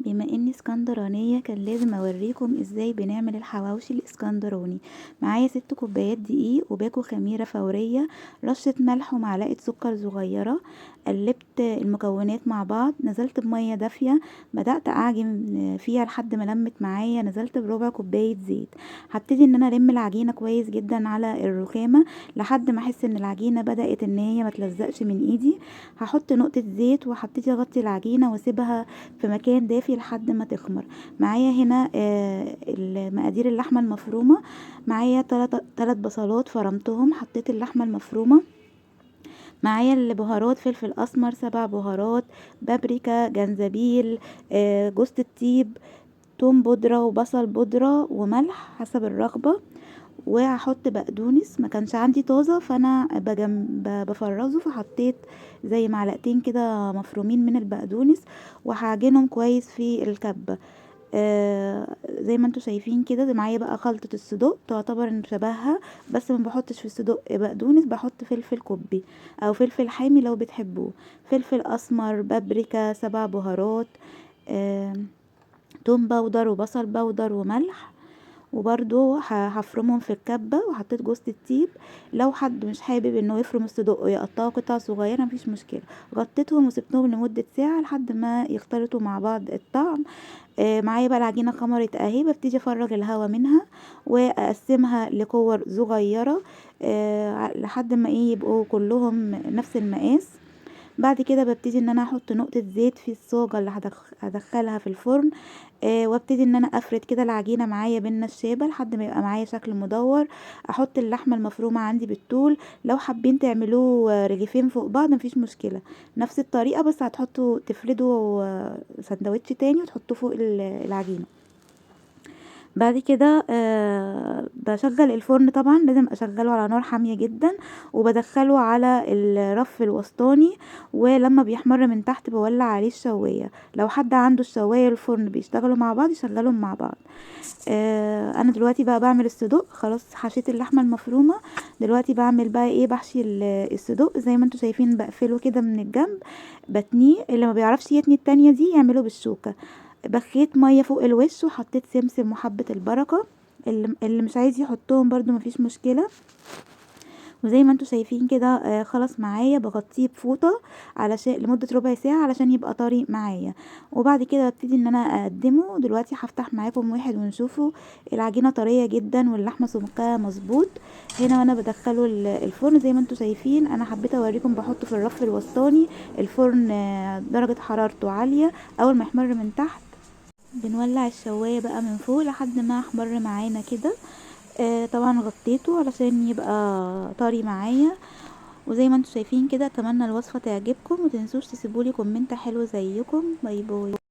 بما اني اسكندرانية كان لازم اوريكم ازاي بنعمل الحواوشي الاسكندراني. معايا 6 كوبايات دقيق وباكو خميرة فورية، رشة ملح ومعلقة سكر صغيرة. قلبت المكونات مع بعض، نزلت بمية دافية، بدأت اعجن فيها لحد ما لمت معايا، نزلت بربع كوباية زيت. هبتدي ان انا الم العجينة كويس جدا على الرخامة لحد ما احس ان العجينة بدأت ان هي ما تلزقش من ايدي. هحط نقطة زيت وهبتدي اغطي العجينة واسيبها في مكان دافي لحد ما تخمر. معايا هنا المقادير: اللحمة المفرومة، معايا 3 بصلات فرمتهم، حطيت اللحمة المفرومة. معايا البهارات: فلفل اسمر 7 بهارات، بابريكا، جنزبيل، جوز الطيب، توم بودرة وبصل بودرة وملح حسب الرغبة. وهحط بقدونس، ما كانش عندي طازة فانا بفرزه، فحطيت زي معلقتين كده مفرومين من البقدونس، وهعجنهم كويس في الكبة. زي ما انتوا شايفين كده. معايا بقى خلطة الصدوق تعتبر ان شبهها، بس ما بحطش في الصدوق بقدونس، بحط فلفل كوبي او فلفل حامي لو بتحبوه، فلفل اسمر، بابريكا، 7 بهارات، آه توم باودر وبصل باودر وملح. وبرضو هفرمهم في الكبة، وحطيت جوز الطيب. لو حد مش حابب انه يفرم الصدوق ويقطعه قطع صغيرة مفيش مشكلة. غطيتهم وسبتهم لمدة ساعة لحد ما يختلطوا مع بعض الطعم. معايا بقى العجينة خمرت اهي، ببتدي افرغ الهواء منها واقسمها لكور صغيرة لحد ما يبقوا كلهم نفس المقاس. بعد كده ببتدي ان انا احط نقطة زيت في الصاجة اللي هدخلها في الفرن. وابتدي ان انا افرد كده العجينة معايا بالنشابة لحد ما يبقى معايا شكل مدور. احط اللحمة المفرومة عندي بالطول، لو حابين تعملوه رغيفين فوق بعض مفيش مشكلة، نفس الطريقة، بس هتحطوا تفردوا سندوتش تاني وتحطوه فوق العجينة. بعد كده بشغل الفرن، طبعا لازم اشغله على نار حامية جدا، وبدخله على الرف الوسطاني، ولما بيحمر من تحت بولع عليه الشواية. لو حد عنده الشواية والفرن بيشتغلوا مع بعض يشغلهم مع بعض. انا دلوقتي بقى بعمل الصدوق، خلاص حشيت اللحمة المفرومة. دلوقتي بعمل بقى ايه، بحشي الصدوق زي ما انتوا شايفين، بقفله كده من الجنب، بتنيه. اللي ما بيعرفش يتني التانية دي يعمله بالشوكة. بخيت ميه فوق الوش وحطيت سمسم وحبة البركة، اللي مش عايز يحطهم برضو مفيش مشكلة. وزي ما انتوا شايفين كده خلاص معايا، بغطيه بفوطة علشان لمدة ربع ساعة علشان يبقى طري معايا. وبعد كده ببتدي ان انا اقدمه. دلوقتي هفتح معاكم واحد ونشوفه. العجينة طرية جدا واللحمة سمكها مظبوط. هنا وانا بدخله الفرن زي ما انتوا شايفين، انا حبيت اوريكم بحطه في الرف الوسطاني. الفرن درجة حرارته عالية. اول ما يحمر من تحت بنولع الشواية بقى من فوق لحد ما احمر معانا كده. طبعا غطيته علشان يبقى طري معايا. وزي ما انتوا شايفين كده، اتمنى الوصفة تعجبكم، ومتنسوش تسيبولي كومنت حلو زيكم. باي باي.